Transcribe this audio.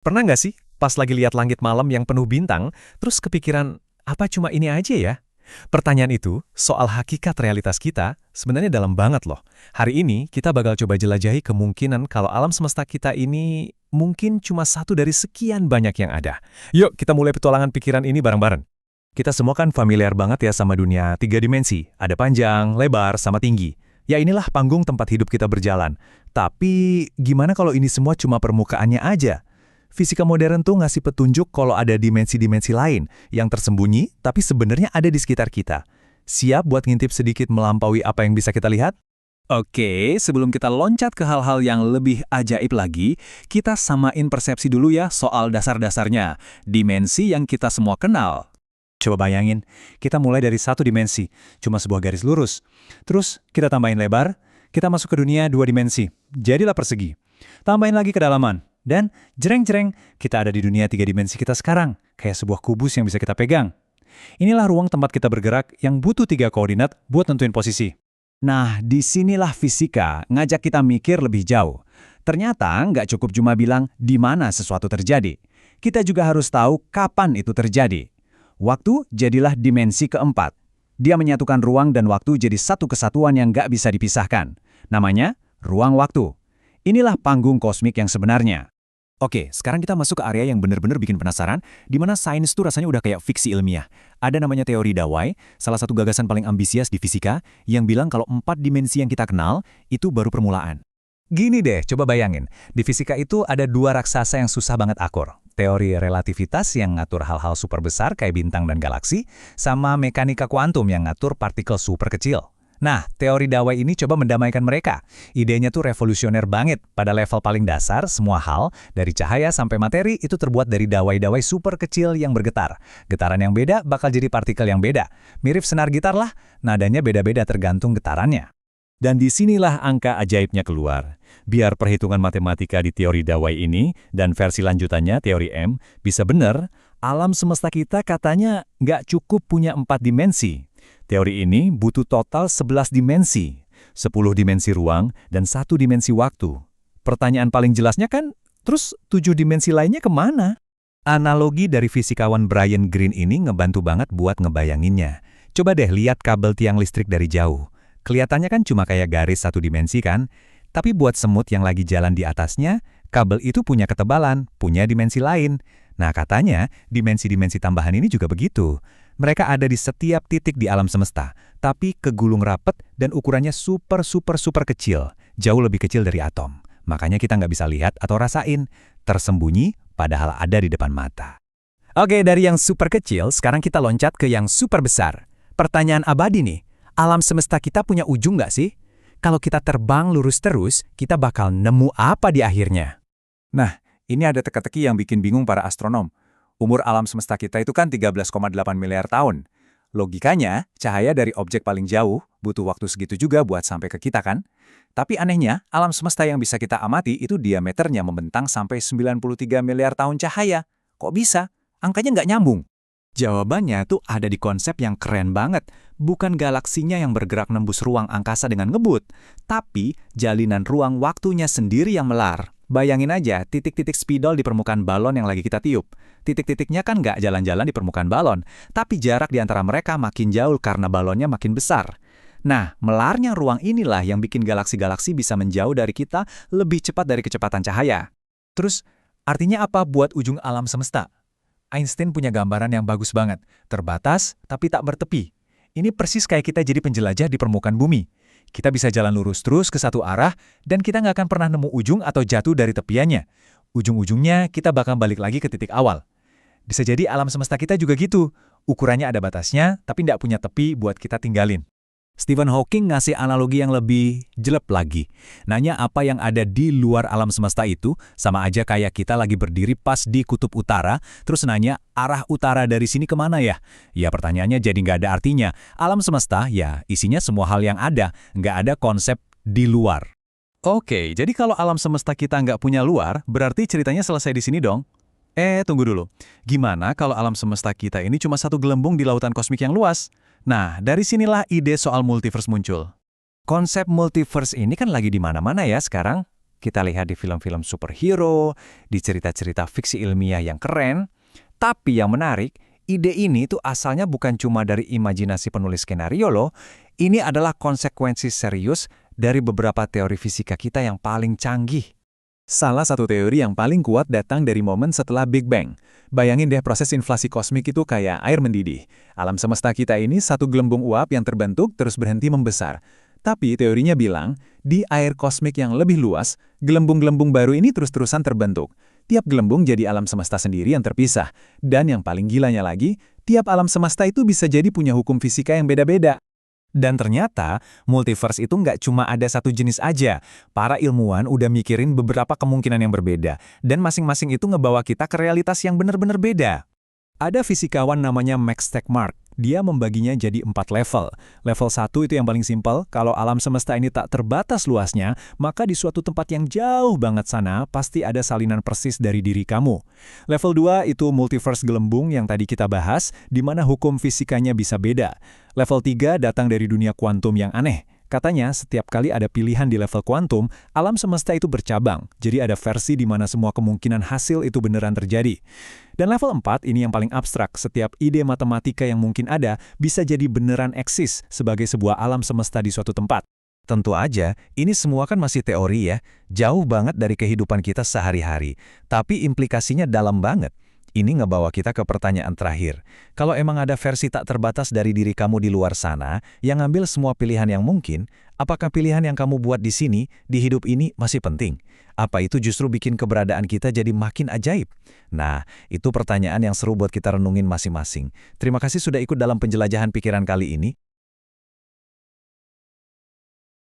Pernah nggak sih, pas lagi lihat langit malam yang penuh bintang, terus kepikiran, apa cuma ini aja ya? Pertanyaan itu, soal hakikat realitas kita, sebenarnya dalam banget loh. Hari ini, kita bakal coba jelajahi kemungkinan kalau alam semesta kita ini mungkin cuma satu dari sekian banyak yang ada. Yuk, kita mulai petualangan pikiran ini bareng-bareng. Kita semua kan familiar banget ya sama dunia tiga dimensi. Ada panjang, lebar, sama tinggi. Ya inilah panggung tempat hidup kita berjalan. Tapi, gimana kalau ini semua cuma permukaannya aja? Fisika modern tuh ngasih petunjuk kalau ada dimensi-dimensi lain yang tersembunyi tapi sebenarnya ada di sekitar kita. Siap buat ngintip sedikit melampaui apa yang bisa kita lihat? Oke, sebelum kita loncat ke hal-hal yang lebih ajaib lagi, kita samain persepsi dulu ya soal dasar-dasarnya, dimensi yang kita semua kenal. Coba bayangin, kita mulai dari satu dimensi, cuma sebuah garis lurus. Terus kita tambahin lebar, kita masuk ke dunia dua dimensi, jadilah persegi. Tambahin lagi kedalaman. Dan jereng-jereng, kita ada di dunia tiga dimensi kita sekarang, kayak sebuah kubus yang bisa kita pegang. Inilah ruang tempat kita bergerak yang butuh tiga koordinat buat nentuin posisi. Nah, disinilah fisika ngajak kita mikir lebih jauh. Ternyata nggak cukup cuma bilang di mana sesuatu terjadi. Kita juga harus tahu kapan itu terjadi. Waktu jadilah dimensi keempat. Dia menyatukan ruang dan waktu jadi satu kesatuan yang nggak bisa dipisahkan. Namanya ruang waktu. Inilah panggung kosmik yang sebenarnya. Oke, sekarang kita masuk ke area yang benar-benar bikin penasaran, di mana sains itu rasanya udah kayak fiksi ilmiah. Ada namanya teori Dawai, salah satu gagasan paling ambisius di fisika, yang bilang kalau empat dimensi yang kita kenal, itu baru permulaan. Gini deh, coba bayangin. Di fisika itu ada dua raksasa yang susah banget akur. Teori relativitas yang ngatur hal-hal super besar kayak bintang dan galaksi, sama mekanika kuantum yang ngatur partikel super kecil. Nah, teori Dawai ini coba mendamaikan mereka. Idenya tuh revolusioner banget. Pada level paling dasar, semua hal, dari cahaya sampai materi, itu terbuat dari dawai-dawai super kecil yang bergetar. Getaran yang beda bakal jadi partikel yang beda. Mirip senar gitar lah, nadanya beda-beda tergantung getarannya. Dan disinilah angka ajaibnya keluar. Biar perhitungan matematika di teori Dawai ini, dan versi lanjutannya, teori M, bisa benar, alam semesta kita katanya nggak cukup punya 4 dimensi. Teori ini butuh total 11 dimensi, 10 dimensi ruang, dan 1 dimensi waktu. Pertanyaan paling jelasnya kan, terus 7 dimensi lainnya kemana? Analogi dari fisikawan Brian Greene ini ngebantu banget buat ngebayanginnya. Coba deh lihat kabel tiang listrik dari jauh. Kelihatannya kan cuma kayak garis satu dimensi kan? Tapi buat semut yang lagi jalan di atasnya, kabel itu punya ketebalan, punya dimensi lain. Nah katanya, dimensi-dimensi tambahan ini juga begitu. Mereka ada di setiap titik di alam semesta, tapi kegulung rapet dan ukurannya super kecil, jauh lebih kecil dari atom. Makanya kita nggak bisa lihat atau rasain, tersembunyi padahal ada di depan mata. Oke, dari yang super kecil, sekarang kita loncat ke yang super besar. Pertanyaan abadi nih, alam semesta kita punya ujung nggak sih? Kalau kita terbang lurus terus, kita bakal nemu apa di akhirnya? Nah, ini ada teka-teki yang bikin bingung para astronom. Umur alam semesta kita itu kan 13,8 miliar tahun. Logikanya, cahaya dari objek paling jauh butuh waktu segitu juga buat sampai ke kita kan? Tapi anehnya, alam semesta yang bisa kita amati itu diameternya membentang sampai 93 miliar tahun cahaya. Kok bisa? Angkanya nggak nyambung. Jawabannya tuh ada di konsep yang keren banget. Bukan galaksinya yang bergerak nembus ruang angkasa dengan ngebut, tapi jalinan ruang waktunya sendiri yang melar. Bayangin aja titik-titik spidol di permukaan balon yang lagi kita tiup. Titik-titiknya kan nggak jalan-jalan di permukaan balon, tapi jarak di antara mereka makin jauh karena balonnya makin besar. Nah, melarnya ruang inilah yang bikin galaksi-galaksi bisa menjauh dari kita lebih cepat dari kecepatan cahaya. Terus, artinya apa buat ujung alam semesta? Einstein punya gambaran yang bagus banget, terbatas tapi tak bertepi. Ini persis kayak kita jadi penjelajah di permukaan bumi. Kita bisa jalan lurus terus ke satu arah, dan kita nggak akan pernah nemu ujung atau jatuh dari tepiannya. Ujung-ujungnya kita bakal balik lagi ke titik awal. Bisa jadi alam semesta kita juga gitu. Ukurannya ada batasnya, tapi nggak punya tepi buat kita tinggalin. Stephen Hawking ngasih analogi yang lebih jelek lagi. Nanya apa yang ada di luar alam semesta itu, sama aja kayak kita lagi berdiri pas di kutub utara, terus nanya arah utara dari sini kemana ya? Ya pertanyaannya jadi nggak ada artinya. Alam semesta, ya isinya semua hal yang ada, nggak ada konsep di luar. Oke, jadi kalau alam semesta kita nggak punya luar, berarti ceritanya selesai di sini dong? Tunggu dulu. Gimana kalau alam semesta kita ini cuma satu gelembung di lautan kosmik yang luas? Nah, dari sinilah ide soal multiverse muncul. Konsep multiverse ini kan lagi di mana-mana ya sekarang. kita lihat di film-film superhero, di cerita-cerita fiksi ilmiah yang keren. Tapi yang menarik, ide ini tuh asalnya bukan cuma dari imajinasi penulis skenario loh. Ini adalah konsekuensi serius dari beberapa teori fisika kita yang paling canggih. Salah satu teori yang paling kuat datang dari momen setelah Big Bang. Bayangin deh proses inflasi kosmik itu kayak air mendidih. Alam semesta kita ini satu gelembung uap yang terbentuk terus berhenti membesar. Tapi teorinya bilang, di air kosmik yang lebih luas, gelembung-gelembung baru ini terus-terusan terbentuk. Tiap gelembung jadi alam semesta sendiri yang terpisah. Dan yang paling gilanya lagi, tiap alam semesta itu bisa jadi punya hukum fisika yang beda-beda. Dan ternyata, multiverse itu nggak cuma ada satu jenis aja. Para ilmuwan udah mikirin beberapa kemungkinan yang berbeda, dan masing-masing itu ngebawa kita ke realitas yang benar-benar beda. Ada fisikawan namanya Max Tegmark. Dia membaginya jadi 4 level. Level 1 itu yang paling simpel, kalau alam semesta ini tak terbatas luasnya, maka di suatu tempat yang jauh banget sana, pasti ada salinan persis dari diri kamu. Level 2 itu multiverse gelembung yang tadi kita bahas, di mana hukum fisikanya bisa beda. Level 3 datang dari dunia kuantum yang aneh. Katanya, setiap kali ada pilihan di level kuantum, alam semesta itu bercabang. Jadi ada versi di mana semua kemungkinan hasil itu beneran terjadi. Dan level 4, ini yang paling abstrak. Setiap ide matematika yang mungkin ada, bisa jadi beneran eksis sebagai sebuah alam semesta di suatu tempat. Tentu aja, ini semua kan masih teori ya. Jauh banget dari kehidupan kita sehari-hari. Tapi implikasinya dalam banget. Ini ngebawa kita ke pertanyaan terakhir. Kalau emang ada versi tak terbatas dari diri kamu di luar sana, yang ngambil semua pilihan yang mungkin, apakah pilihan yang kamu buat di sini, di hidup ini, masih penting? Apa itu justru bikin keberadaan kita jadi makin ajaib? Nah, itu pertanyaan yang seru buat kita renungin masing-masing. Terima kasih sudah ikut dalam penjelajahan pikiran kali ini.